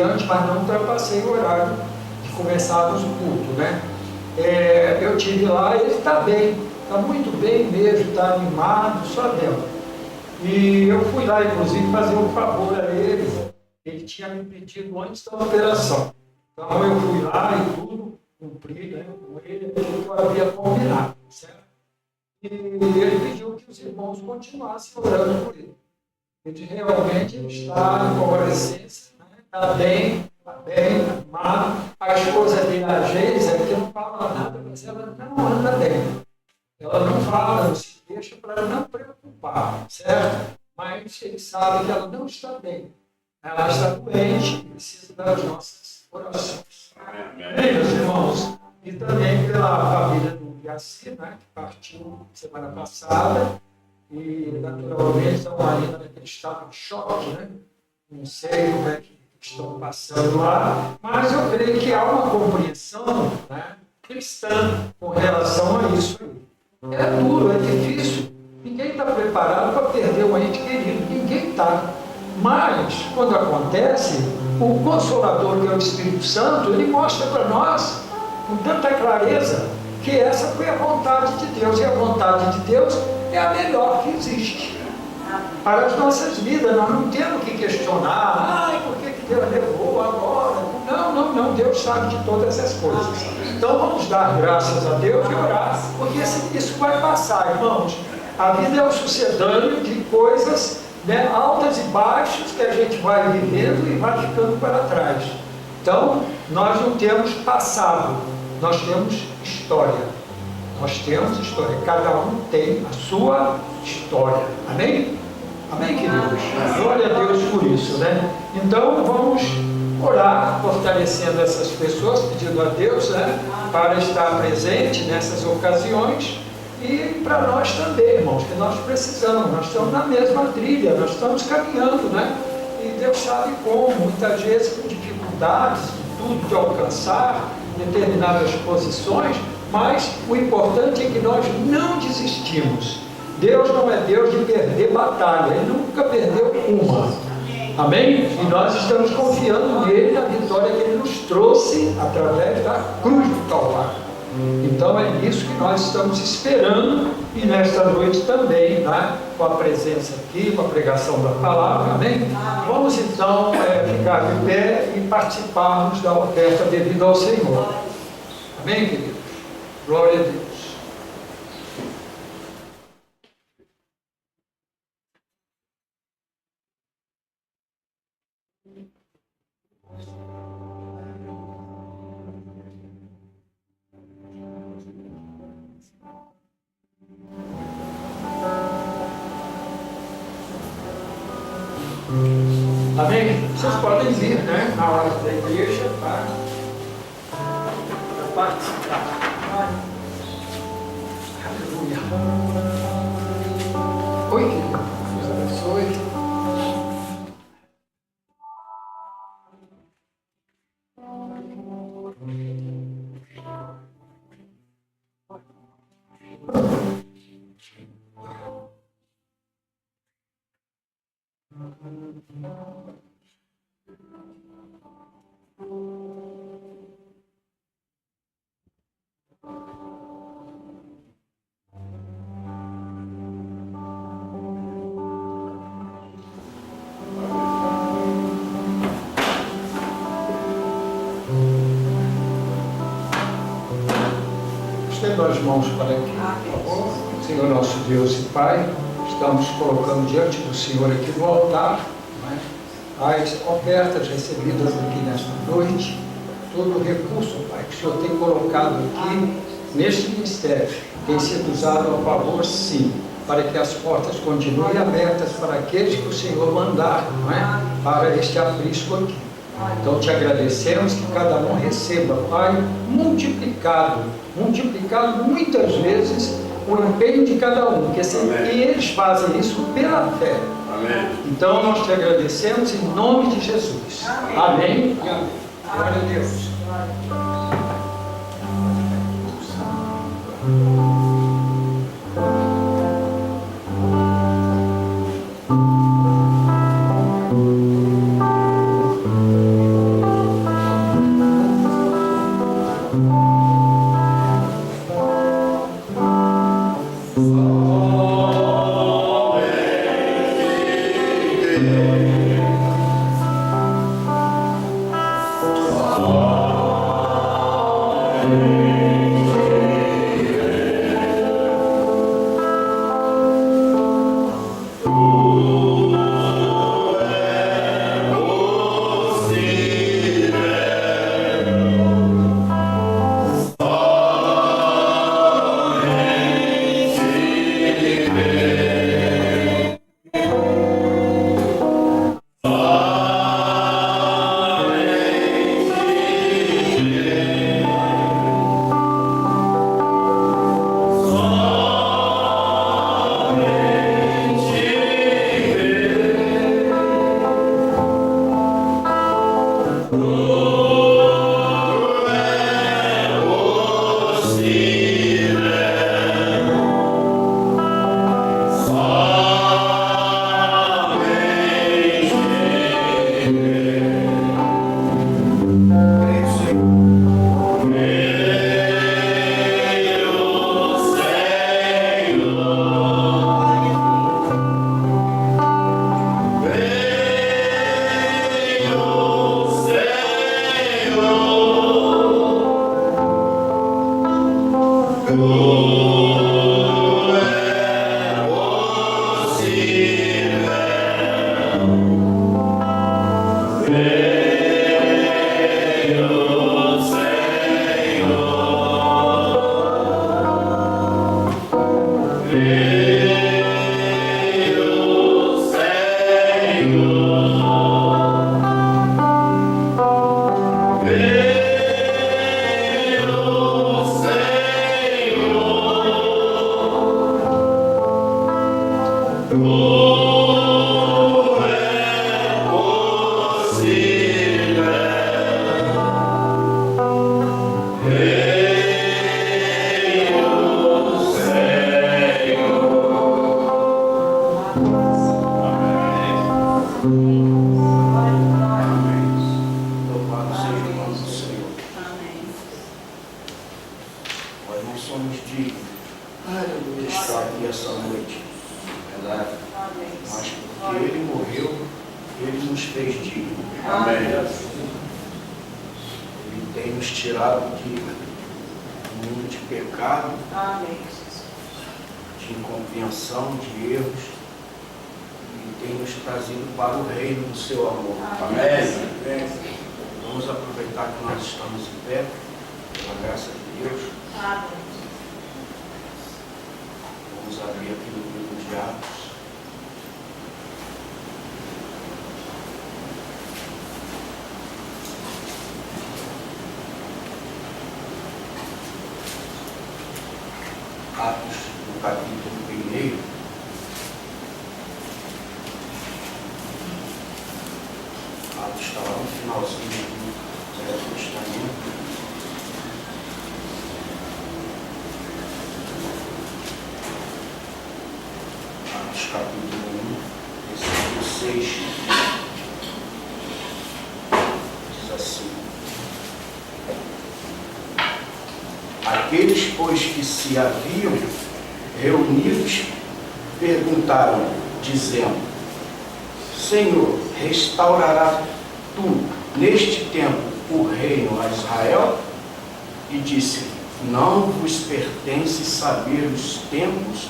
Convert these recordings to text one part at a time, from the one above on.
adiante, mas não ultrapassei o horário de começarmos o culto, né? Eu tive lá, ele está bem, está muito bem mesmo, está animado, só Deus. E eu fui lá, inclusive, fazer um favor a ele tinha me pedido antes da operação. Então eu fui lá e tudo, cumpri, né, com ele, aquilo que eu havia combinado, certo? E ele pediu que os irmãos continuassem orando por ele. Ele realmente está em convalescência, né? Está bem, animado. A esposa dele, a Geisa, que não fala nada, mas ela não anda bem. Ela não fala, não se deixa para não preocupar, certo? Mas ele sabe que ela não está bem. Ela está doente e precisa das nossas orações. Amém, meus irmãos? E também pela família do Yaci, né, que partiu semana passada. E, naturalmente, a Marina naquele estado de choque, né? Não sei como é que estão passando lá, mas eu creio que há uma compreensão, né, cristã com relação a isso aí. É duro, é difícil. Ninguém está preparado para perder um ente querido. Ninguém está. Mas, quando acontece, o Consolador, que é o Espírito Santo, ele mostra para nós, com tanta clareza, que essa foi a vontade de Deus. E a vontade de Deus é a melhor que existe para as nossas vidas. Nós não temos que questionar, por que Deus levou agora? Não, Deus sabe de todas essas coisas. Então vamos dar graças a Deus e orar, porque isso vai passar, irmãos. A vida é um sucedâneo de coisas, né, altas e baixas, que a gente vai vivendo e vai ficando para trás. Então, nós não temos passado, nós temos história. Nós temos história, cada um tem a sua história. Amém? Amém, queridos? Glória a Deus por isso, né? Então, vamos orar, fortalecendo essas pessoas, pedindo a Deus, né, para estar presente nessas ocasiões. E para nós também, irmãos, que nós precisamos, nós estamos na mesma trilha, nós estamos caminhando, né? E Deus sabe como, muitas vezes com dificuldades de tudo, de alcançar determinadas posições, mas o importante é que nós não desistimos. Deus não é Deus de perder batalha, Ele nunca perdeu uma. Amém? E nós estamos confiando nele, na vitória que Ele nos trouxe através da cruz do Calvário. Então é isso que nós estamos esperando, e nesta noite também, né, com a presença aqui, com a pregação da palavra, amém? Vamos então ficar de pé e participarmos da oferta devida ao Senhor. Amém, queridos? Glória a Deus. Amém? Vocês podem vir, né, na hora da igreja para participar. Aleluia. Oi, querido. Deus abençoe. Estenda as mãos para aqui, por favor. Senhor nosso Deus e Pai, estamos colocando diante do Senhor aqui no altar, né, as ofertas recebidas aqui nesta noite, todo o recurso, Pai, que o Senhor tem colocado aqui neste ministério, tem sido usado a favor, sim, para que as portas continuem abertas para aqueles que o Senhor mandar, não é? Para este aprisco aqui. Então te agradecemos que cada um receba, Pai, multiplicado muitas vezes o empenho de cada um, porque eles fazem isso pela fé. Amém. Então nós te agradecemos em nome de Jesus. Amém e amém. Glória a Deus. Atos, no capítulo 1. Atos está lá no finalzinho do Velho Testamento. Atos capítulo 1, versículo 6. Diz assim: Aqueles, pois, que se haviam reunidos, perguntaram, dizendo: Senhor, restaurará tu, neste tempo, o reino a Israel? E disse: Não vos pertence saber os tempos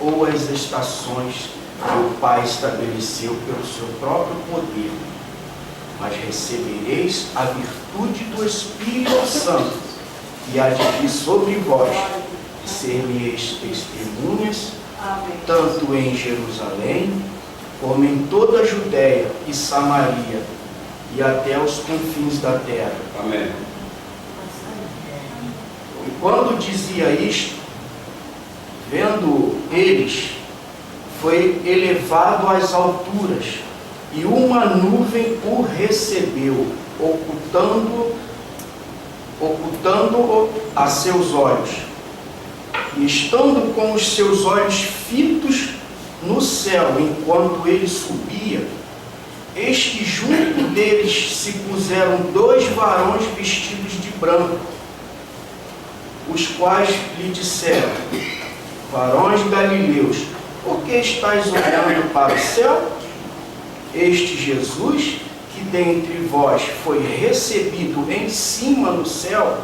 ou as estações que o Pai estabeleceu pelo seu próprio poder, mas recebereis a virtude do Espírito Santo, e há de vir sobre vós, e ser-me-eis testemunhas, tanto em Jerusalém, como em toda a Judéia e Samaria, e até os confins da terra. Amém. E quando dizia isto, vendo eles, foi elevado às alturas, e uma nuvem o recebeu, ocultando-o a seus olhos. E estando com os seus olhos fitos no céu, enquanto ele subia, eis que junto deles se puseram 2 varões vestidos de branco, os quais lhe disseram: Varões galileus, por que estáis olhando para o céu? Este Jesus, que dentre vós foi recebido em cima no céu,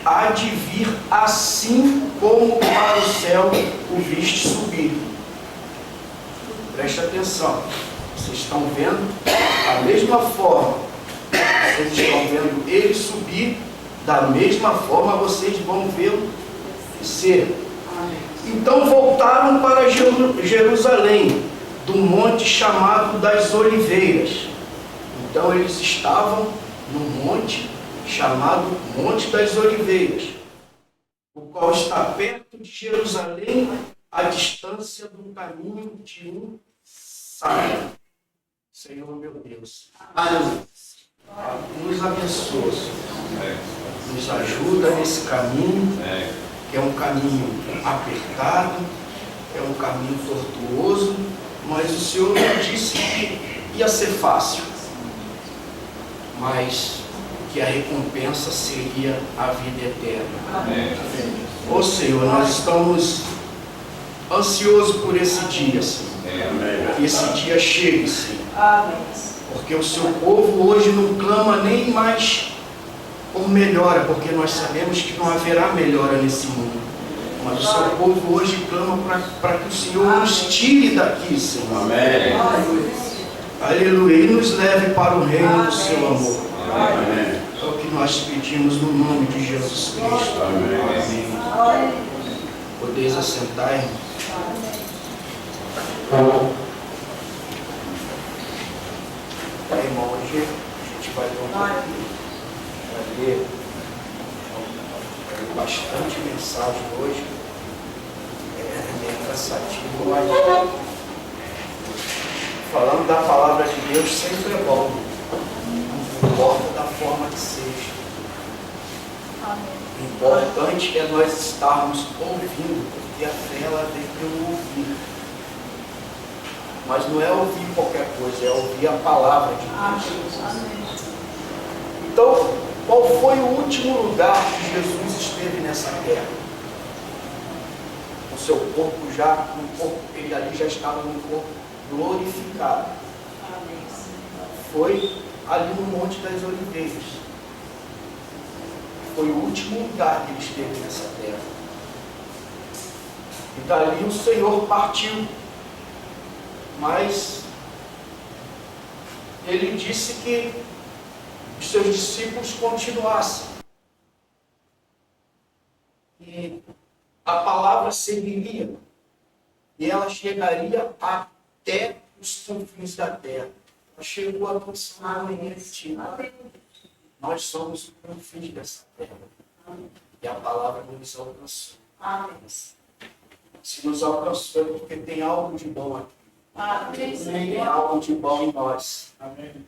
há de vir assim como para o céu o viste subir. Preste atenção, vocês estão vendo a mesma forma, vocês estão vendo ele subir, da mesma forma vocês vão vê-lo descer. Então voltaram para Jerusalém, do monte chamado das Oliveiras. Então eles estavam no monte chamado Monte das Oliveiras, o qual está perto de Jerusalém, à distância do caminho de um sábado. Senhor meu Deus. Nos abençoa, Senhor. Nos ajuda nesse caminho, que é um caminho apertado, é um caminho tortuoso, mas o Senhor não disse que ia ser fácil, mas que a recompensa seria a vida eterna. Ô Senhor, nós estamos ansiosos por esse dia, Senhor. Que esse dia chegue, Senhor. Porque o seu povo hoje não clama nem mais por melhora, porque nós sabemos que não haverá melhora nesse mundo. Mas o seu povo hoje clama para que o Senhor nos tire daqui, Senhor. Amém. Aleluia. E nos leve para o reino do seu amor. Amém. É o que nós pedimos no nome de Jesus Cristo. Amém. Podeis assentar, irmão. Irmão, hoje a gente vai ler bastante mensagem hoje. É meio cansativo, mas falando da palavra de Deus sempre é bom. Não importa da forma que seja. O importante é nós estarmos ouvindo, porque a fé ela vem pelo ouvir. Mas não é ouvir qualquer coisa, é ouvir a palavra de Deus. Então, qual foi o último lugar que Jesus esteve nessa terra? O seu corpo já, ele ali já estava num corpo glorificado. Foi ali no Monte das Oliveiras. Foi o último lugar que ele esteve nessa terra. E dali o Senhor partiu. Mas ele disse que os seus discípulos continuassem. E a palavra seguiria. E ela chegaria até os confins da terra. Ela chegou a alcançar Nós somos os confins dessa terra. E a palavra nos alcançou. Se nos alcançou é porque tem algo de bom aqui. Tem algo de bom em nós. Amém.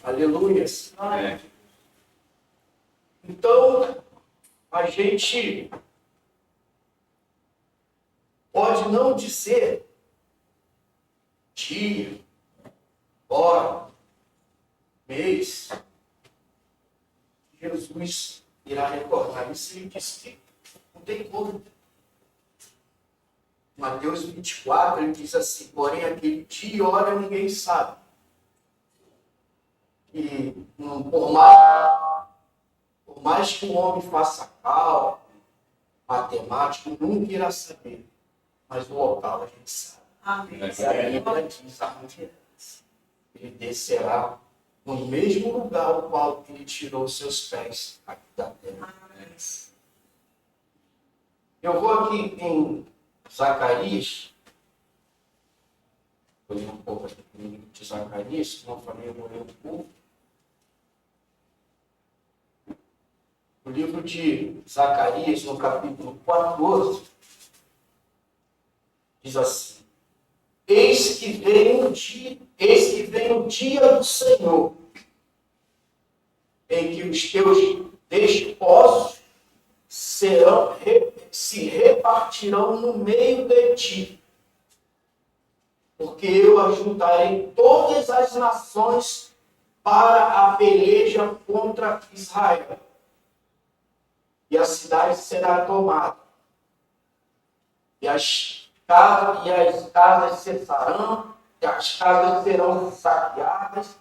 Aleluias. Amém. Então, a gente pode não dizer dia, hora, mês, Jesus irá retornar. Isso ele disse que não tem como. Mateus 24, ele diz assim: porém, aquele dia e hora ninguém sabe. E por mais que o homem faça cálculo, matemático, nunca irá saber. Mas o local a gente sabe. E a Bíblia diz aonde ele descerá no mesmo lugar ao qual ele tirou seus pés aqui da terra. Eu vou aqui em Zacarias, vou ler um pouco aqui no livro de Zacarias, como eu falei, eu vou ler um pouco. O livro de Zacarias, no capítulo 14, diz assim: eis que vem o dia do Senhor, em que os teus desposos se repartirão no meio de ti, porque eu ajuntarei todas as nações para a peleja contra Israel, e a cidade será tomada, e as casas cessarão, e as casas serão saqueadas,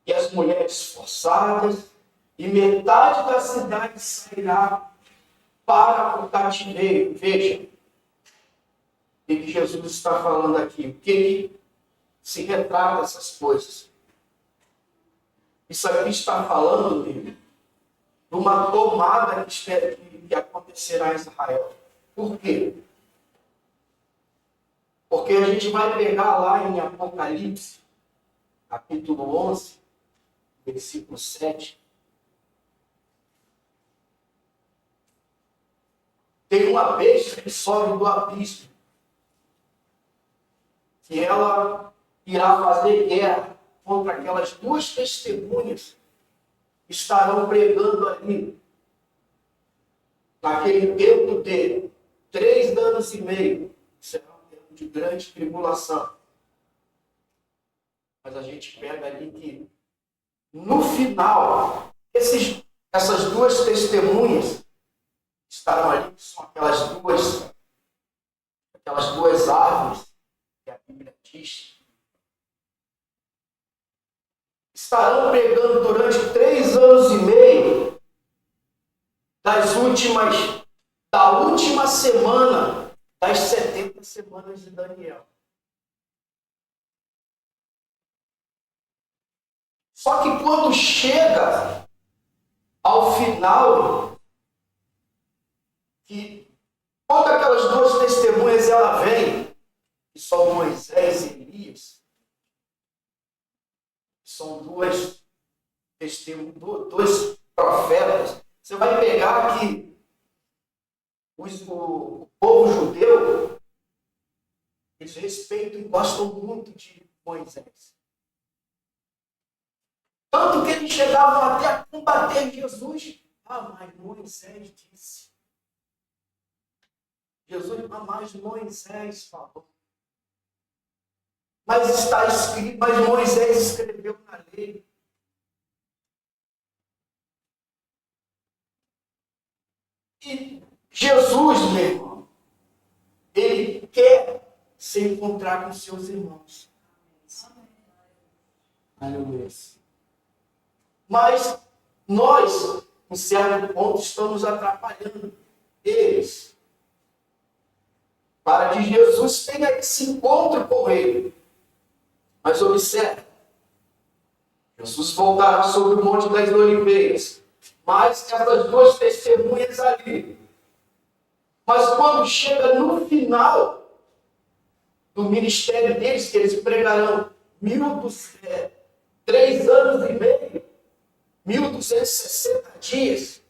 e as mulheres forçadas, e metade da cidade sairá para o cativeiro. Veja o que Jesus está falando aqui, o que ele se retrata essas coisas. Isso aqui está falando de uma tomada que acontecerá em Israel. Por quê? Porque a gente vai pegar lá em Apocalipse, capítulo 11, versículo 7. Tem uma besta que sobe do abismo, que ela irá fazer guerra contra aquelas duas testemunhas estarão pregando ali, naquele tempo de 3 anos e meio. Será um tempo de grande tribulação. Mas a gente pega ali que, no final, essas duas testemunhas estarão ali, que são aquelas duas árvores que a Bíblia diz, estarão pregando durante 3 anos e meio da última semana das 70 semanas de Daniel. Só que quando chega ao final, quando aquelas duas testemunhas ela vem, que são Moisés e Elias, são dois profetas, você vai pegar que o povo judeu, eles respeitam e gostam muito de Moisés. Tanto que eles chegavam até a combater Jesus. Mas Moisés disse. Mas Moisés falou. Mas está escrito, mas Moisés escreveu na lei. E Jesus, meu irmão, ele quer se encontrar com seus irmãos. Aleluia. Mas nós, em certo ponto, estamos atrapalhando eles para que Jesus tenha esse encontro com ele. Mas observe, Jesus voltará sobre o Monte das Oliveiras, mas essas duas testemunhas ali. Mas quando chega no final do ministério deles, que eles pregarão 3 anos e meio, 1260 dias,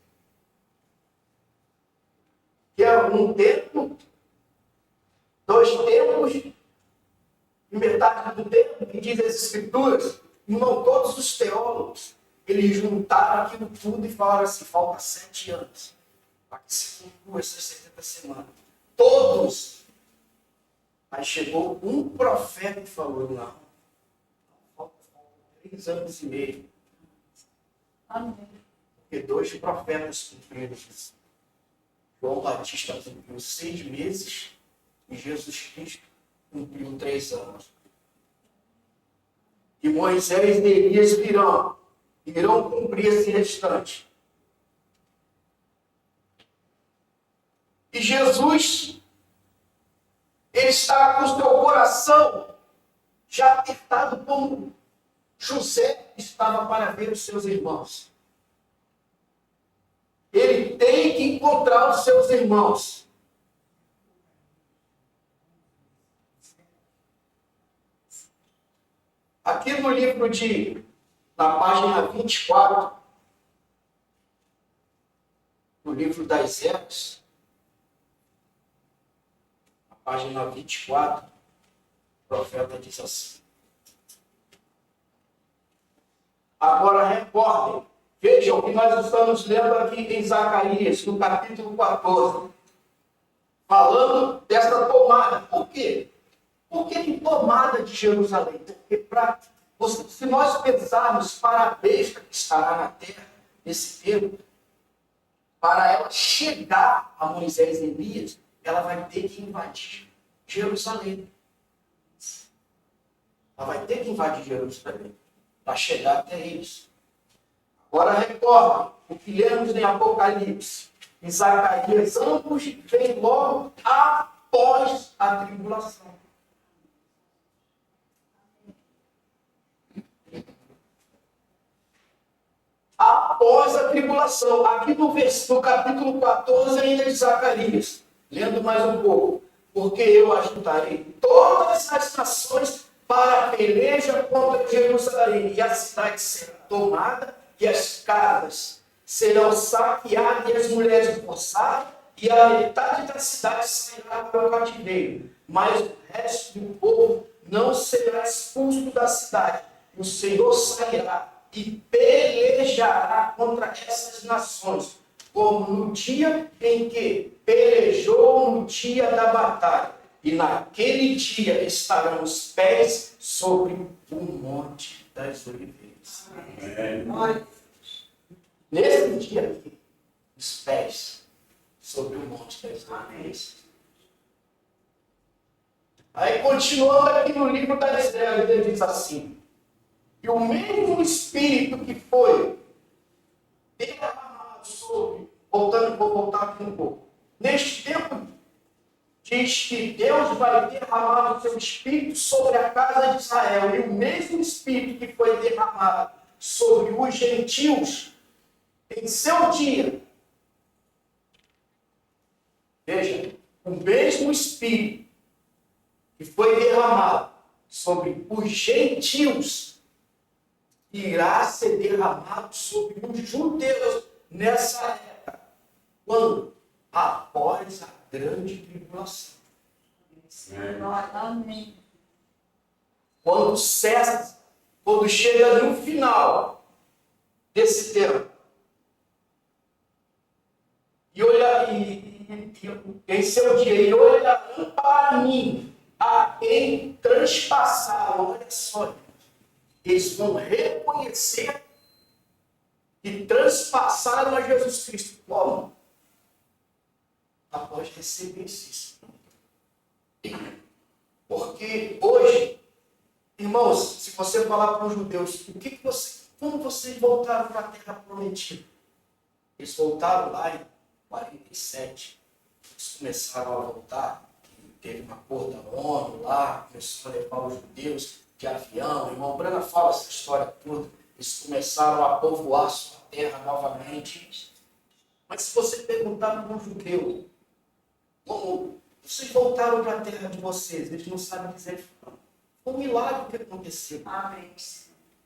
que é um tempo, 2 tempos, e metade do tempo, que diz as Escrituras, irmão, todos os teólogos, eles juntaram aquilo tudo e falaram assim, falta 7 anos, para que se conclua essas 70 semanas. Todos. Mas chegou um profeta e falou, não, falta 3 anos e meio. Amém. Porque 2 profetas cumpriram isso. João Batista cumpriu 6 meses e Jesus Cristo cumpriu 3 anos. E Moisés e Elias irão cumprir esse restante. E Jesus, ele está com o seu coração já apertado como José estava para ver os seus irmãos. Ele tem que encontrar os seus irmãos. Aqui no livro na página 24, no livro das Eras, na página 24, o profeta diz assim. Agora recordem, vejam o que nós estamos lendo aqui em Zacarias, no capítulo 14, falando dessa tomada. Por quê? Por que tomada de Jerusalém? Porque se nós pensarmos para a besta que estará na terra nesse tempo, para ela chegar a Moisés e Elias, ela vai ter que invadir Jerusalém. Ela vai ter que invadir Jerusalém para chegar até eles. Agora recorda o que lemos em Apocalipse, em Zacarias, ambos vêm logo após a tribulação. Após a tribulação, aqui no capítulo 14 ainda de Zacarias, lendo mais um pouco, porque eu ajuntarei todas as nações para a peleja contra Jerusalém, e a cidade será tomada, e as casas serão saqueadas, e as mulheres forçadas, e a metade da cidade sairá para o cativeiro, mas o resto do povo não será expulso da cidade. O Senhor sairá e pelejará contra essas nações, como no dia em que pelejou no dia da batalha. E naquele dia estarão os pés sobre o monte das oliveiras. Amém. Nesse dia aqui, os pés sobre o monte das oliveiras. Aí, continuando aqui no livro da Esdras, ele diz assim: e o mesmo Espírito que foi derramado sobre, vou voltar aqui um pouco. Neste tempo, diz que Deus vai derramar o seu Espírito sobre a casa de Israel. E o mesmo Espírito que foi derramado sobre os gentios em seu dia. Veja, o mesmo Espírito que foi derramado sobre os gentios irá ser derramado sobre os judeus nessa época. Quando? Após a grande tribulação. Amém. Quando cessa, quando chega no final desse tempo. E olha, em seu dia, e olharão para mim, a quem transpassaram. Olha só, eles vão reconhecer que transpassaram a Jesus Cristo. Como? Após receber isso. Porque hoje, irmãos, se você falar para os judeus, como vocês voltaram para a terra prometida? Eles voltaram lá em 47. Eles começaram a voltar. Teve uma acordo da ONU lá, começou a levar os judeus de avião. O irmão Brana fala essa história toda. Eles começaram a povoar sua terra novamente. Mas se você perguntar para um judeu, como vocês voltaram para a terra de vocês? Eles não sabem dizer. Foi um milagre que aconteceu. Amém.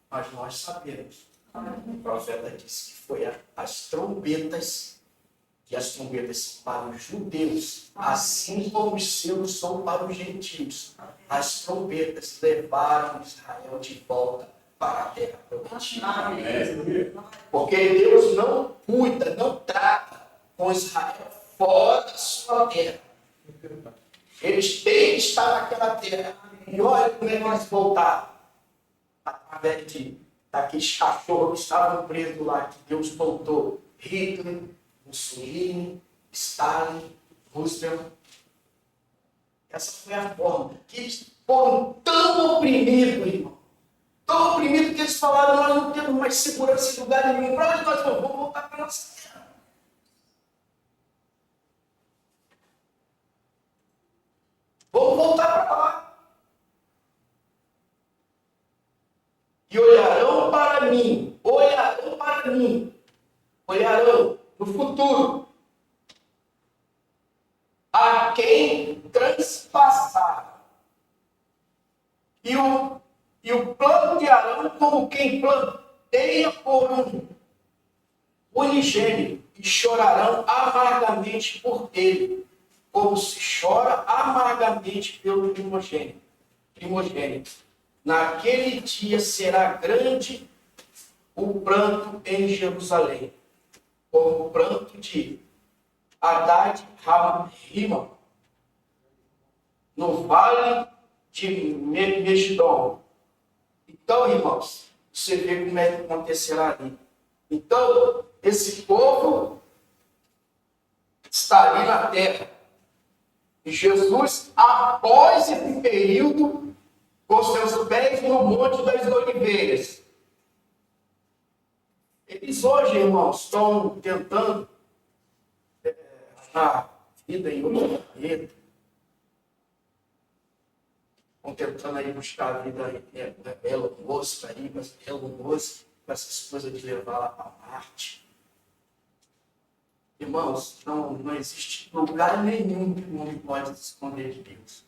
Mas nós sabemos. Amém. O profeta disse que foi as trombetas, que as trombetas são para os judeus, assim como os seus são para os gentios. As trombetas levaram Israel de volta para a terra prometida. Amém. Porque Deus não cuida, não trata com Israel fora da sua terra. Eles têm que estar naquela terra. E olha como é que eles voltaram. Através daqueles cachorros que estavam presos lá, que Deus voltou. Hitler, Mussolini, Stalin, Roosevelt. Essa foi a forma. Que eles foram tão oprimidos, irmão. Tão oprimidos que eles falaram: nós não temos mais segurança em lugar nenhum. Para onde nós vamos? Vamos voltar para a nossa terra. Vamos voltar para lá. E olharão para mim, olharão no futuro a quem transpassaram. E o plantearão como quem planteia por um unigênito, e chorarão amargamente por ele, como se chora amargamente pelo primogênito. Naquele dia será grande o pranto em Jerusalém, como o pranto de Haddad-Rimon, no vale de Megiddo. Então, irmãos, você vê como é que acontecerá ali. Então, esse povo está ali na terra. E Jesus, após esse período, com seus pés no Monte das Oliveiras. Eles hoje, irmãos, estão tentando achar vida em outro planeta. Estão tentando aí buscar a vida em Elon Musk, com essas coisas de levar lá para Marte. Irmãos, não existe lugar nenhum que o homem pode se esconder de Deus.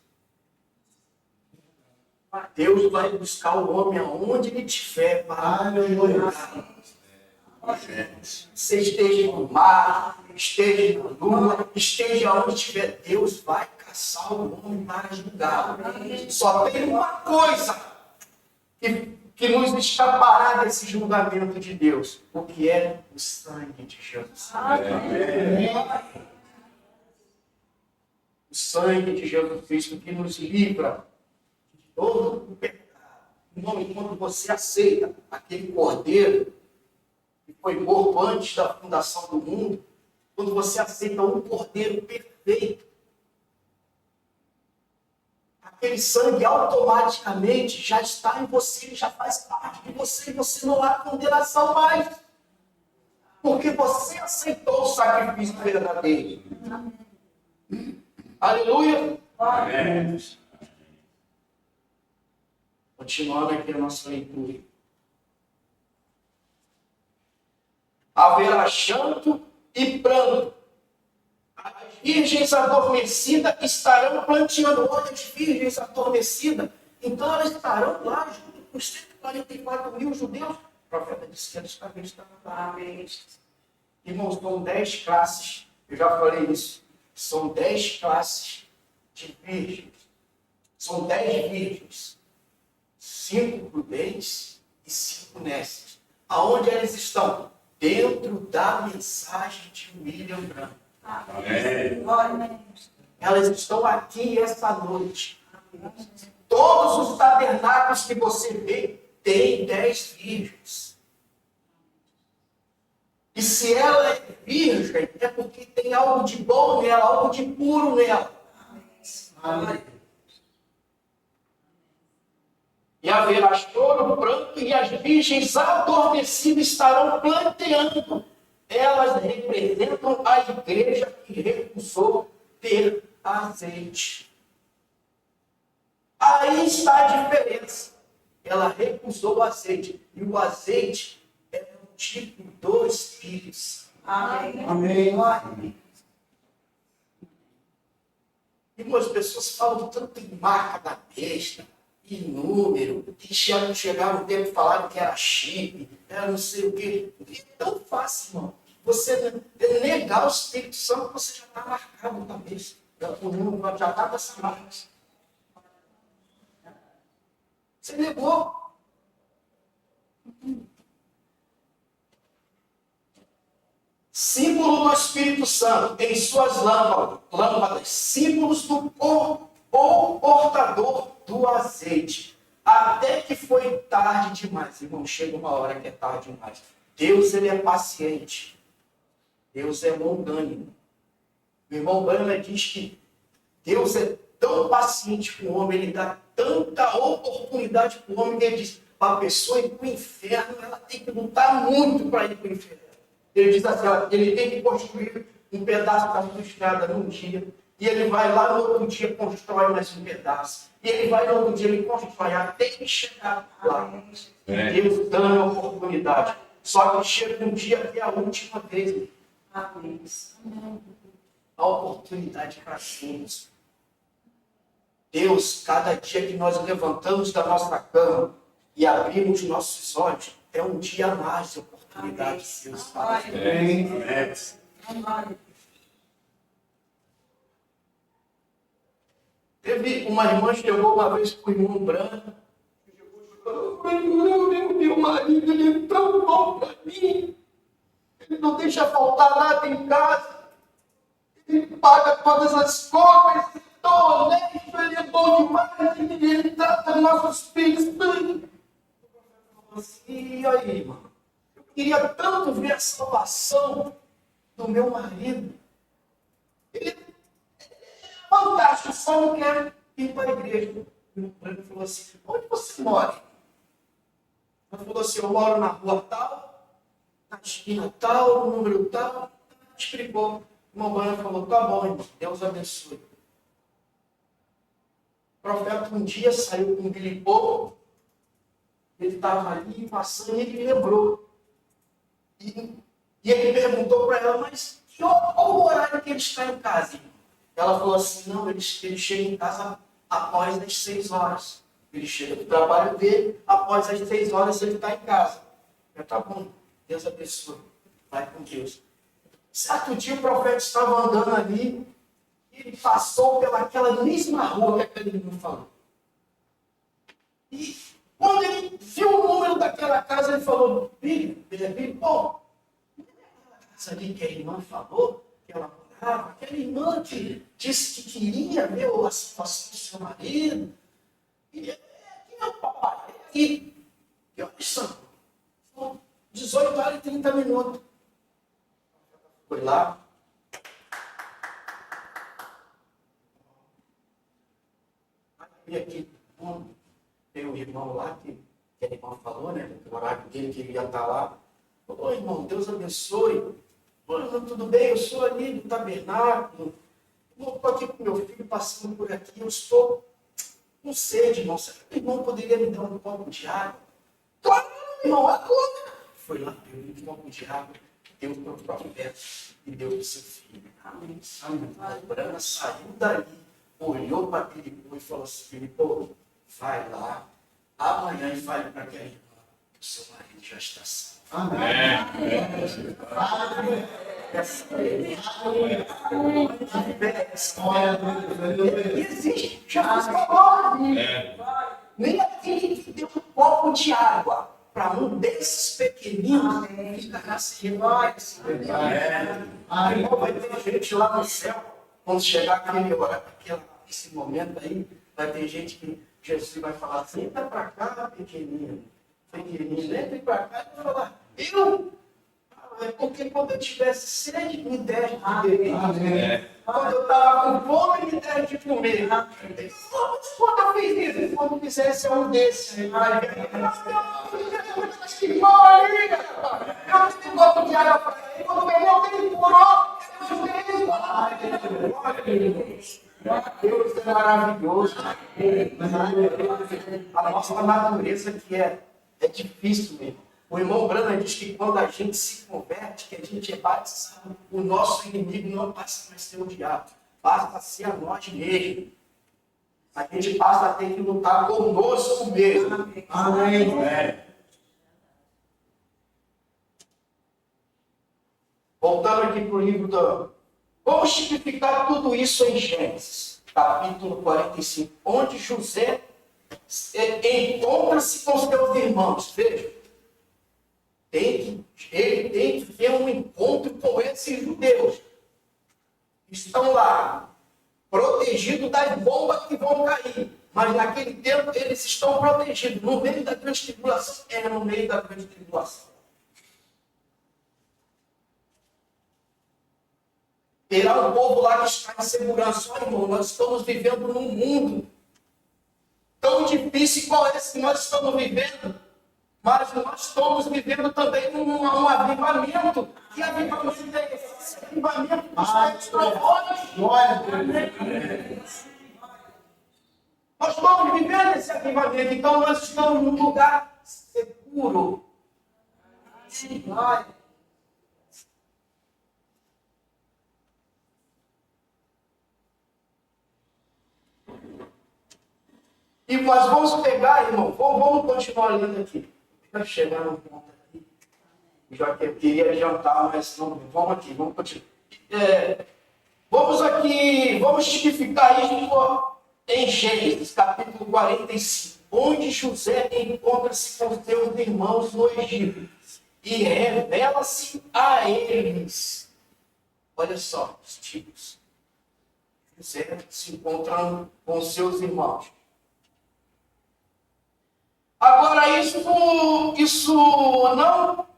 Deus vai buscar o homem aonde ele estiver para adorar. Você esteja no mar, esteja na lua, esteja onde estiver, Deus vai caçar o homem para julgar. Só tem uma coisa que nos escapará desse julgamento de Deus, o que é o sangue de Jesus. O sangue de Jesus Cristo que nos livra de todo o pecado. Irmão, quando você aceita aquele cordeiro que foi morto antes da fundação do mundo, quando você aceita um cordeiro perfeito, aquele sangue automaticamente já está em você, ele já faz parte de você, e você não há condenação mais. Porque você aceitou o sacrifício verdadeiro. Aleluia! Amém. Continuando aqui a nossa leitura. Haverá choro e pranto. As virgens adormecidas estarão planteando. Olha, as virgens adormecidas. Então elas estarão lá junto com os 144 mil judeus. O profeta disse que eles também estarão lá. Irmãos, são 10 classes. Eu já falei isso. São 10 classes de virgens. São 10 virgens. 5 prudentes e 5 nécias. Aonde elas estão? Dentro da mensagem de William Branham. Amém. Elas estão aqui essa noite. Todos os tabernáculos que você vê tem 10 virgens. E se ela é virgem, é porque tem algo de bom nela, algo de puro nela. Amém. E haverá choro, pranto, e as virgens adormecidas estarão planteando. Elas representam a igreja que recusou ter azeite. Aí está a diferença. Ela recusou o azeite. E o azeite é um tipo do Espírito. Amém. Amém. E as pessoas falam tanto em marca da besta, em número, que chegaram um tempo e falaram que era chip, era não sei o quê. É tão fácil, irmão. Você negar o Espírito Santo, você já está marcado na besta. O número já está com essa marca. Você negou. Símbolo do Espírito Santo em suas lâmpadas, símbolos do portador do azeite. Até que foi tarde demais. Irmão, chega uma hora que é tarde demais. Deus, ele é paciente. Deus é longânimo. O irmão Branham diz que Deus é tão paciente com o homem, ele dá tanta oportunidade para o homem, que ele diz, para a pessoa ir para o inferno, ela tem que lutar muito para ir para o inferno. Ele diz assim, ó, ele tem que construir um pedaço da sua estrada num dia, e ele vai lá no outro dia, constrói mais um pedaço, e ele vai no outro dia, ele constrói até que chegar lá. Deus dando a oportunidade. Só que chega um dia que é a última vez. A oportunidade para sermos. Deus, cada dia que nós levantamos da nossa cama e abrimos nossos olhos, é um dia a mais de oportunidade de Deus. Amém. Teve uma irmã que chegou uma vez para o irmão Branco. Meu marido, ele é tão bom para mim. Ele não deixa faltar nada em casa. Ele paga todas as contas. Estou honesto, ele é bom demais. Ele trata nossos filhos bem. E aí, irmão? Eu queria tanto ver a salvação do meu marido. Ele é fantástico, só não quer ir para a igreja. Ele falou assim, onde você mora? Ele falou assim, eu moro na rua tal, na esquina tal, no número tal. Explicou. O irmão Branham falou, tá bom, irmão, Deus abençoe. O profeta um dia saiu com um bilipô, ele estava ali passando e ele lembrou. E ele perguntou para ela, mas qual o horário que ele está em casa, irmão? Ela falou assim, não, ele chega em casa após as 6 horas. Ele chega do trabalho dele, após as 6 horas ele está em casa. Já tá bom, Deus abençoe. Vai com Deus. Certo dia o profeta estava andando ali, e ele passou pelaquela mesma rua que aquele menino falou. E Quando ele viu o número daquela casa, ele falou, Billy, pô, aquela casa ali que a irmã falou, que ela morava, aquela irmã que disse que queria ver a situação do seu marido. E aqui é o papai, é aqui. E olha só, são 18 horas e 30 minutos. Foi lá. E aqui, tem um irmão lá, que a irmã falou, né? No horário dele que ele ia estar lá. Ô irmão, Deus abençoe. Ô irmão, tudo bem? Eu sou ali do tabernáculo. Eu estou aqui com meu filho passando por aqui. Eu estou com sede, irmão. Será que o irmão poderia me dar um copo de água? Claro, irmão, agora. Foi lá, deu um copo de água, deu para o profeta e deu para o seu filho. Amém. A Brana saiu dali, olhou para Filipô e falou assim, Filipô, vai lá, amanhã e fale para aquela irmã que o seu marido já está salvo. Amém. Existe, Jesus falou. Nem aquele que deu um copo de água para um desses pequeninos ficará sem nós. Vai ter gente lá no céu, quando chegar esse momento aí, vai ter gente que Jesus vai falar assim, entra para cá, pequenino, entre para cá e vai falar, é porque quando eu tivesse sede, me deste de beber. Quando eu estava com fome, me deste de comer. Quando eu fiz isso, quando fizesse é um desses. Que bom ali, eu te boto de água para ele, quando bebeu, ele curou. Deus é maravilhoso. A nossa natureza que é difícil mesmo. O irmão Branham diz que quando a gente se converte, que a gente é batizado, o nosso inimigo não passa mais a ser o diabo, passa a ser a nós mesmos. A gente passa a ter que lutar conosco mesmo. Amém. Voltando aqui para o livro do... Vamos tipificar tudo isso em Gênesis, capítulo 45, onde José encontra-se com seus irmãos. Veja. Ele tem que ter um encontro com esses judeus. Estão lá, protegidos das bombas que vão cair. Mas naquele tempo eles estão protegidos. No meio da grande tribulação. No meio da grande tribulação. Terá um povo lá que está em segurança. Olha, irmão, nós estamos vivendo num mundo tão difícil qual esse que nós estamos vivendo. Mas nós estamos vivendo também um avivamento. Que avivamento é esse? Avivamento dos trovões. Nós estamos vivendo esse avivamento. Então nós estamos num lugar seguro. E nós vamos pegar, irmão, vamos continuar lendo aqui. Vai chegar num ponto aqui. Já que eu queria adiantar, mas não, vamos aqui, vamos continuar. Vamos tipificar isso em Gênesis, capítulo 45, onde José encontra-se com seus irmãos no Egito e revela-se a eles. Olha só os tipos. José se encontrando com seus irmãos. Agora, isso não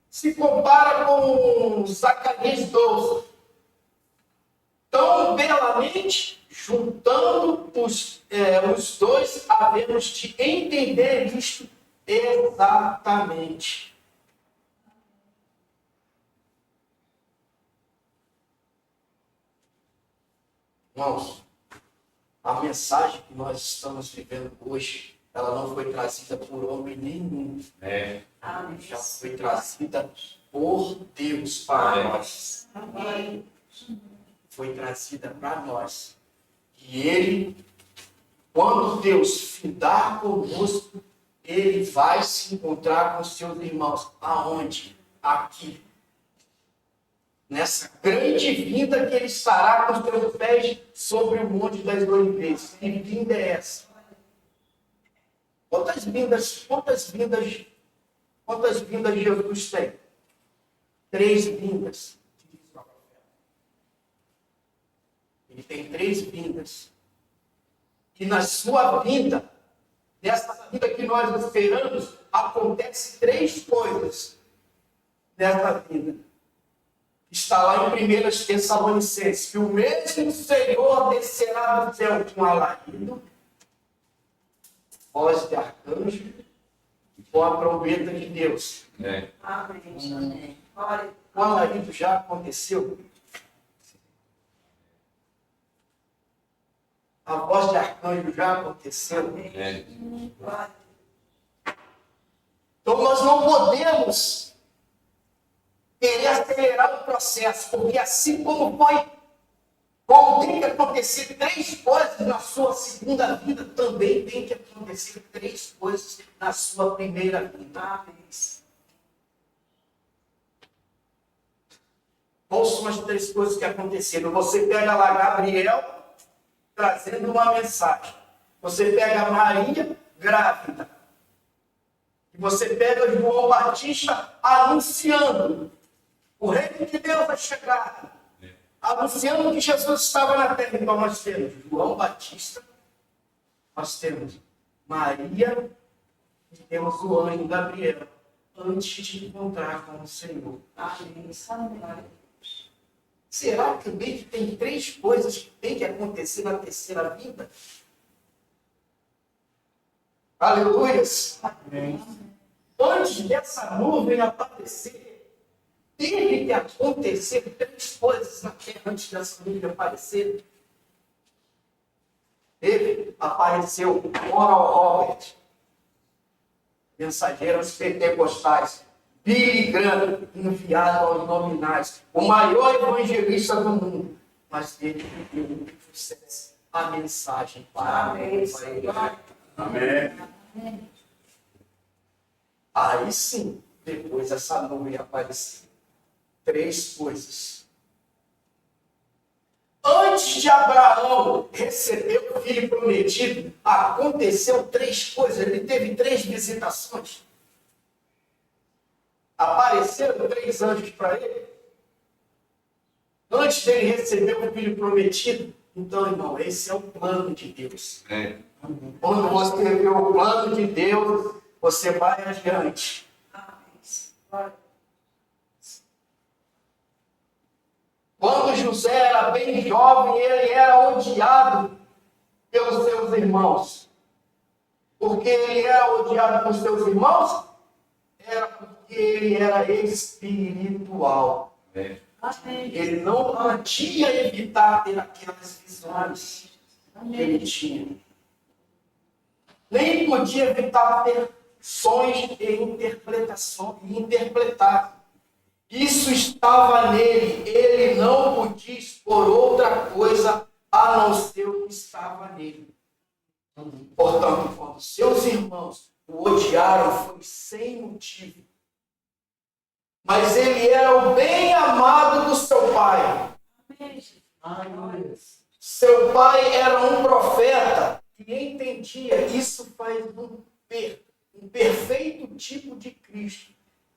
se compara com Zacarias 12. Tão belamente, juntando os dois, havemos de entender isto exatamente. Irmãos, a mensagem que nós estamos vivendo hoje, ela não foi trazida por homem nenhum. Já foi trazida por Deus para nós. Foi trazida para nós. E Ele, quando Deus findar conosco, Ele vai se encontrar com seus irmãos. Aonde? Aqui. Nessa grande vinda que Ele estará com os seus pés sobre o Monte das Oliveiras. Que vinda é essa? Quantas vindas Jesus tem? 3 vindas. Ele tem 3 vindas. E na sua vida, nessa vida que nós esperamos, acontece 3 coisas nessa vida. Está lá em 1 Tessalonicenses, que o mesmo Senhor descerá do céu com alarido, voz de arcanjo, com a trombeta de Deus. Amém. O alarido já aconteceu. A voz de arcanjo já aconteceu. Então nós não podemos querer acelerar o processo, porque assim como tem que acontecer 3 coisas na sua segunda vida, também tem que acontecer 3 coisas na sua primeira vida. Quais são as 3 coisas que aconteceram? Você pega lá Gabriel trazendo uma mensagem. Você pega Maria grávida. E você pega João Batista anunciando o reino de Deus vai chegar. Anunciando que Jesus estava na terra. Então nós temos João Batista, nós temos Maria e temos o anjo Gabriel antes de encontrar com o Senhor. Amém. Será que também que tem 3 coisas que tem que acontecer na terceira vida? Aleluias! Amém. Antes dessa nuvem aparecer, teve que acontecer 3 coisas na terra antes dessa nuvem aparecer. Apareceu Oral Robert, mensageiros pentecostais, Billy Graham, enviado aos nominais, o maior evangelista do mundo, mas ele deu muito sucesso a mensagem para ele. Amém. Aí sim, depois essa nuvem apareceu. 3 coisas. Antes de Abraão receber o filho prometido, aconteceu 3 coisas. Ele teve 3 visitações. Apareceram 3 anjos para ele. Antes dele receber o filho prometido. Então, irmão, esse é o plano de Deus. Quando você vê o plano de Deus, você vai adiante. Quando José era bem jovem, ele era odiado pelos seus irmãos. Porque ele era odiado pelos seus irmãos? Era porque ele era espiritual. Ele não podia evitar ter aquelas visões que ele tinha. Nem podia evitar ter sonhos e interpretar. Isso estava nele. Ele não podia expor outra coisa a não ser o que estava nele. Portanto, quando seus irmãos o odiaram, foi sem motivo. Mas ele era o bem amado do seu pai. Seu pai era um profeta que entendia. Isso faz um perfeito tipo de Cristo.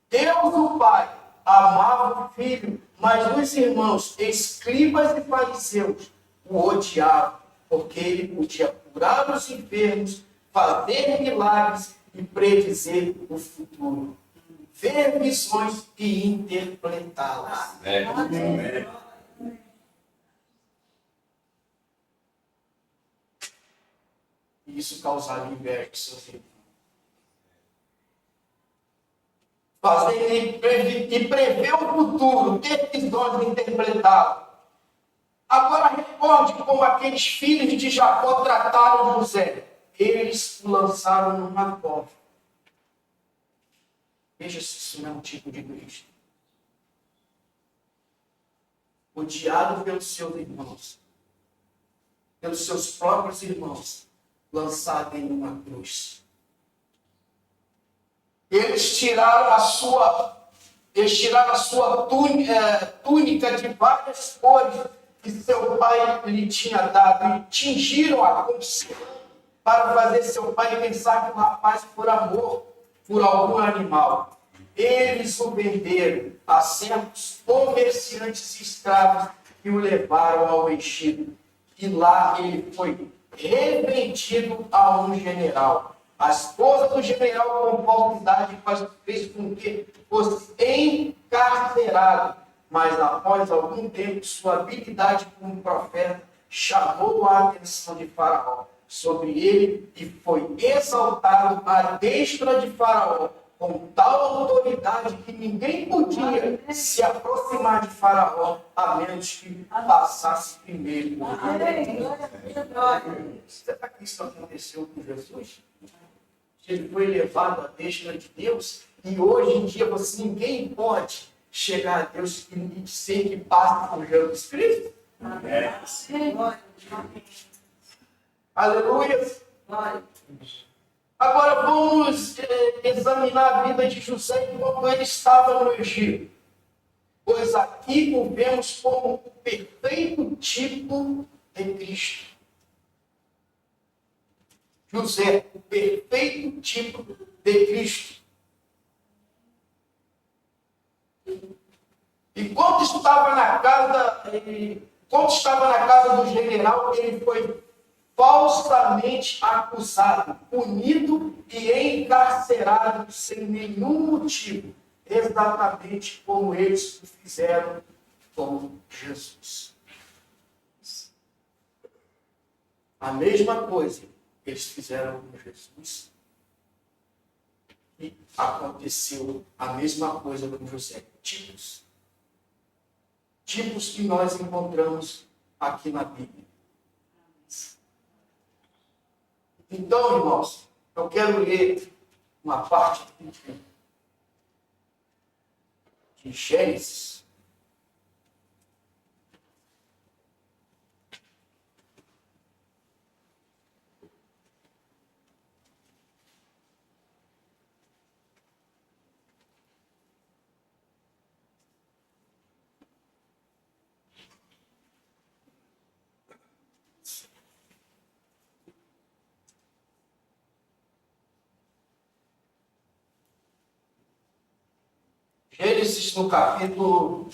Deus, o Pai, amava o Filho, mas os irmãos, escribas e fariseus, o odiavam, porque ele podia curar os enfermos, fazer milagres e predizer o futuro. Ver visões e interpretá-las. Amém. E isso causava inveja de seus irmãos. Fazer e prever o futuro, ter visões e interpretá-las. Agora recorde como aqueles filhos de Jacó trataram José. Eles o lançaram numa cova. Veja se isso não é um tipo de Cristo. Odiado pelos seus irmãos, pelos seus próprios irmãos, lançado em uma cruz. Eles tiraram a sua túnica de várias cores que seu pai lhe tinha dado e tingiram a com sangue, para fazer seu pai pensar que o rapaz por amor por algum animal. Eles o venderam a certos comerciantes escravos e o levaram ao ejido. E lá ele foi revendido a um general. A esposa do general, com falsidade, fez com que fosse encarcerado. Mas após algum tempo, sua habilidade como profeta chamou a atenção de Faraó sobre ele e foi exaltado à destra de Faraó com tal autoridade que ninguém podia se aproximar de Faraó a menos que passasse primeiro por ele. Será que isso aconteceu com Jesus? Ele foi levado à destra de Deus e hoje em dia ninguém pode chegar a Deus sem que passe por Jesus Cristo? Aleluia! Agora vamos examinar a vida de José enquanto ele estava no Egito. Pois aqui o vemos como o perfeito tipo de Cristo. José, o perfeito tipo de Cristo. E quando estava na casa do general, ele foi falsamente acusado, punido e encarcerado sem nenhum motivo, exatamente como eles o fizeram com Jesus. A mesma coisa eles fizeram com Jesus e aconteceu a mesma coisa com José. Tipos que nós encontramos aqui na Bíblia. Então, irmãos, eu quero ler uma parte de Gênesis. Gênesis, no capítulo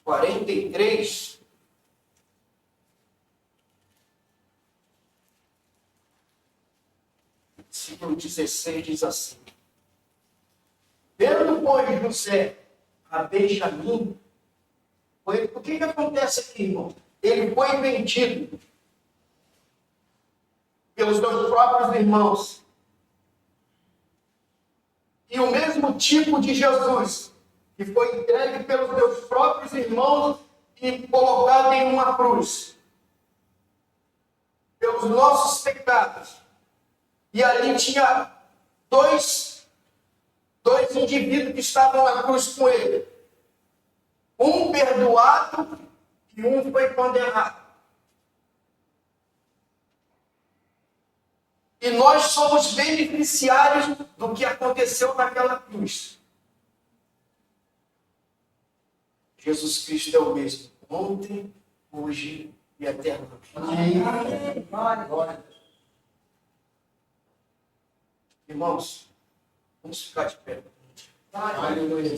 43, versículo 16, diz assim: Vendo, pois, José a Benjamim, o que acontece aqui, irmão? Ele foi vendido pelos seus próprios irmãos. E o mesmo tipo de Jesus, que foi entregue pelos seus próprios irmãos e colocado em uma cruz, pelos nossos pecados. E ali tinha dois indivíduos que estavam na cruz com ele. Um perdoado e um foi condenado. E nós somos beneficiários do que aconteceu naquela cruz. Jesus Cristo é o mesmo, ontem, hoje e eternamente. Amém. Irmãos, vamos ficar de pé. Aleluia.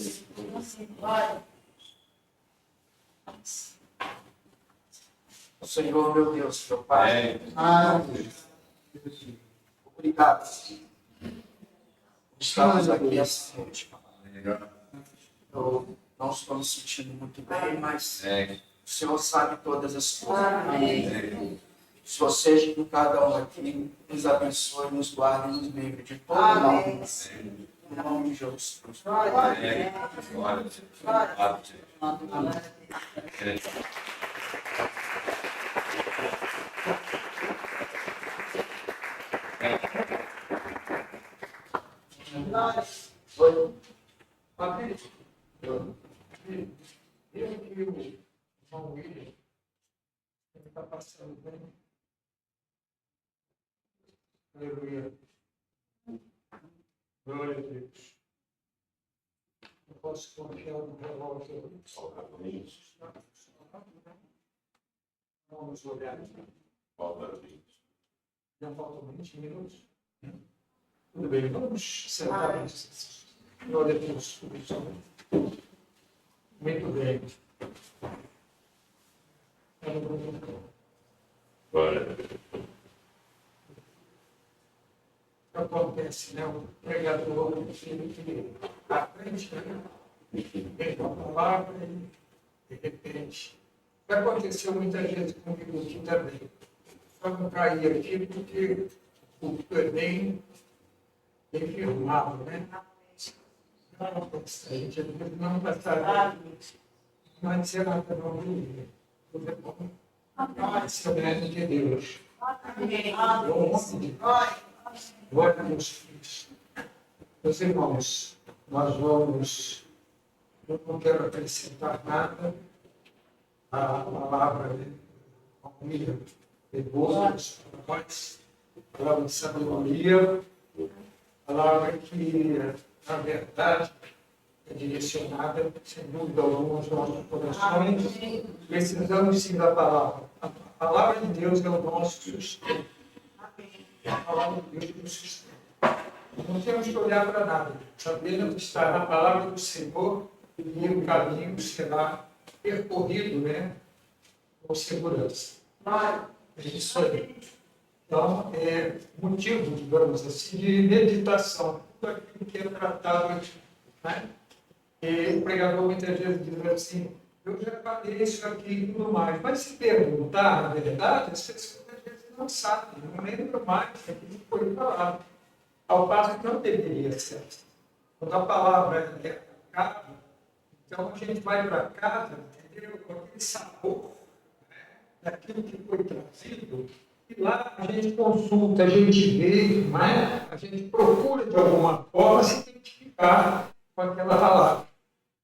O Senhor, meu Deus, meu Pai. Obrigado. Estamos aqui essa noite. Eu não estou me sentindo muito bem, mas o Senhor sabe todas as coisas. Amém. O Senhor seja com cada um aqui, nos abençoe, nos guarde e nos livre de todo mal. Em nome de Jesus Cristo. Amém. Oi. Patrícia. Eu que o irmão William, ele está passando bem. Aleluia. Glória a Deus. Eu posso confiar no relógio. Vamos orar. Já faltam 20 minutos. Tudo bem, vamos sentar. Glória a Deus. Muito bem. Acontece, né? O pregador, filho que aprende, né? Vem com a palavra e, de repente, aconteceu muitas vezes comigo aqui também. Só não caí aqui porque o culto é bem firmado, né? A gente não passar, mas será que não vive? Tudo é bom. Esse é o grande de Deus. Glória a Deus, filhos. Meus irmãos, nós vamos. Eu não quero acrescentar nada à palavra de família de Deus, palavra de sabedoria, palavra que, na verdade, é direcionada, sem dúvida alguma, aos nossos corações. Precisamos sim da palavra. A palavra de Deus é o nosso sustento. É a palavra de Deus que nos sustenta. Não temos que olhar para nada. Sabendo que está na palavra do Senhor e o caminho será percorrido, né? Com segurança. É isso aí. Então, é motivo, digamos assim, de meditação. Tudo aquilo que é tratado aqui, né? E o pregador muitas vezes diz assim, eu já falei isso aqui e tudo mais. Mas se perguntar, na verdade, as pessoas às vezes não sabem, não lembram mais aquilo que foi falado. Ao passo que não deveria ser. Quando a palavra é casa, então a gente vai para casa, entendeu? Com aquele sabor, né, daquilo que foi trazido, e lá a gente consulta, a gente vê, né? A gente procura de alguma forma se identificar com aquela palavra.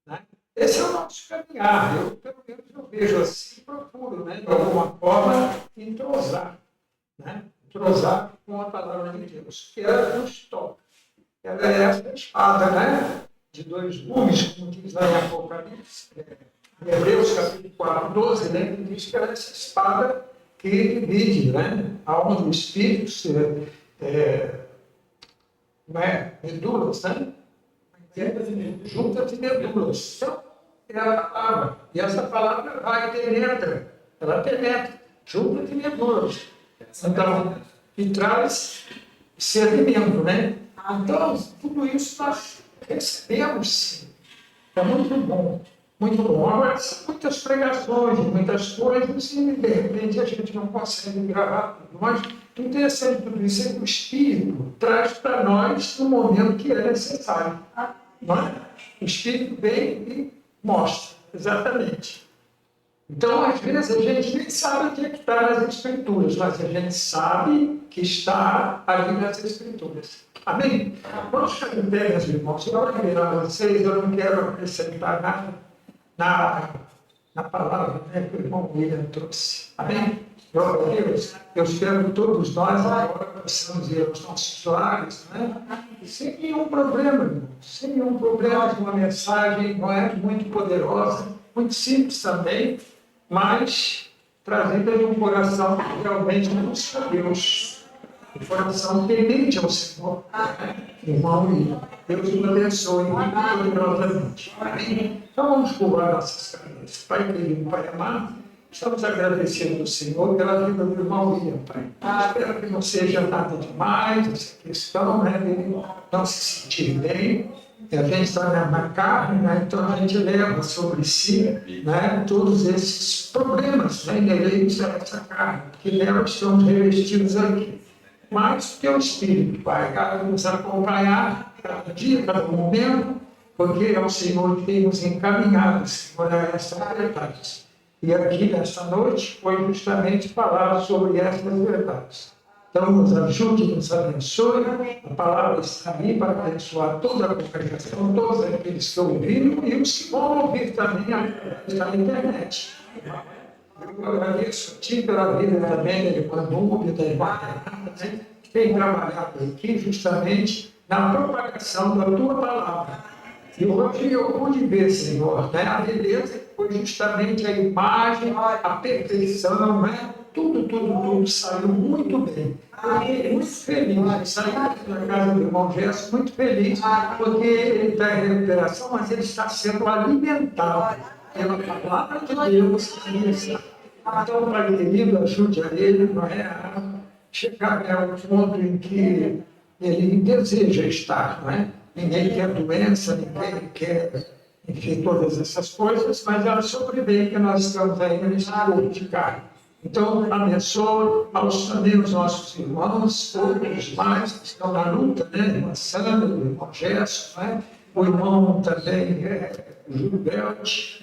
Né? Esse é o nosso caminhar. Eu, pelo menos, eu vejo assim, procuro, né, de alguma forma, entrosar. Né? Entrosar com a palavra de Deus, que ela nos toca. Ela é essa espada, né? De dois gumes, como diz lá em Apocalipse, em Hebreus capítulo 4, 12, né? Que diz que ela é essa espada que divide, né? A alma do espírito, medulas, né? Juntas e medulas. Então, é a palavra. E essa palavra vai e penetra. Ela penetra. Juntas e medulas. Então, e traz esse alimento, né? Então, tudo isso nós recebemos, sim. É muito bom, muito bom. Agora, são muitas pregações, muitas coisas, e de repente a gente não consegue gravar tudo. Mas o interessante de tudo isso é que o Espírito traz para nós no momento que é necessário. Não é? O Espírito vem e mostra, exatamente. Então, às vezes, a gente nem sabe o que está nas Escrituras, mas a gente sabe que está ali nas Escrituras. Amém? Vamos ficar em pé, meus irmãos. Eu vou virar vocês, eu não quero acrescentar nada na palavra, né, que o irmão William trouxe. Amém? Glória a Deus. Eu espero que todos nós agora possamos ir aos nossos lares, né? Sem nenhum problema, irmão. Sem nenhum problema, uma mensagem não é muito poderosa, muito simples também, mas trazida de um coração que realmente busca Deus. Um coração temente ao Senhor. Irmão, e Deus nos abençoe muito poderosamente. Amém? Então vamos curvar nossas cabeças. Pai querido, Pai amado, estamos agradecendo ao Senhor pela vida do irmão William, Pai. Espero que não seja nada demais essa questão, né, dele não se sentir bem. A gente está na carne, né? Então a gente leva sobre si, né, todos esses problemas, né, inerentes a essa carne, que nela estamos revestidos aqui. Mas o teu Espírito, Pai, vai nos acompanhar cada dia, cada momento, porque é o Senhor que tem nos encaminhado, Senhor, a essa verdade. E aqui, nesta noite, foi justamente falar sobre essas verdades. Então, nos ajude, nos abençoe. A palavra está aí para abençoar toda a congregação, todos aqueles que ouviram e os que vão ouvir também na internet. Eu agradeço a ti pela vida também da irmã Núbia, da irmã Renata, que tem trabalhado aqui justamente na propagação da tua palavra. E hoje eu pude ver, Senhor, né, a beleza que foi justamente a imagem, a perfeição, né, tudo saiu muito bem. Eu fiquei muito feliz, saí da casa do irmão Gerson muito feliz, porque ele está em recuperação, mas ele está sendo alimentado pela palavra de Deus. Então, para que ele ajude a ele, não é, a chegar ao ponto em que ele deseja estar, não é? Ninguém quer doença, ninguém quer, enfim, todas essas coisas, mas ela sobreveio que nós estamos ainda nesse corpo de carne. Então, abençoo também os nossos irmãos, todos mais que estão na luta, né? Irmã Sandra, o irmão Gerson, né? O irmão também, Júlio Belt,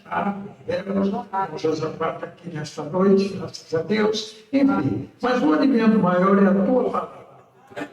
o Josafá está aqui nesta noite, graças a Deus. Enfim, mas o alimento maior é a tua palavra,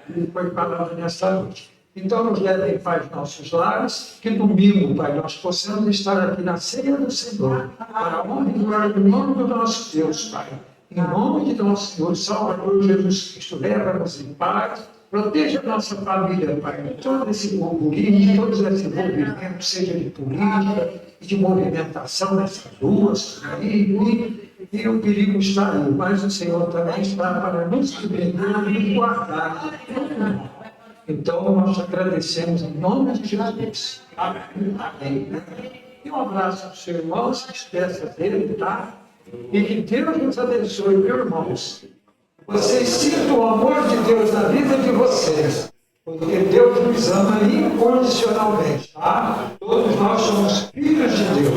que foi falada nesta noite. Então, nos leve em paz nossos lares, que domingo, Pai, nós possamos estar aqui na ceia do Senhor, para a honra e glória do nome do nosso Deus, Pai. Em nome de nosso Senhor, Salvador Jesus Cristo, leva-nos em paz, proteja a nossa família, Pai, de todo esse burburinho, de todos esses movimentos, seja de política, de movimentação nessas ruas, aí, e o perigo está aí, mas o Senhor também está para nos defender e guardar. Então, nós agradecemos em nome de Jesus. Amém. E um abraço para o seu irmão, se despeça dele, tá? E que Deus nos abençoe, meus irmãos. Vocês sintam o amor de Deus na vida de vocês, porque Deus nos ama incondicionalmente, tá? Todos nós somos filhos de Deus.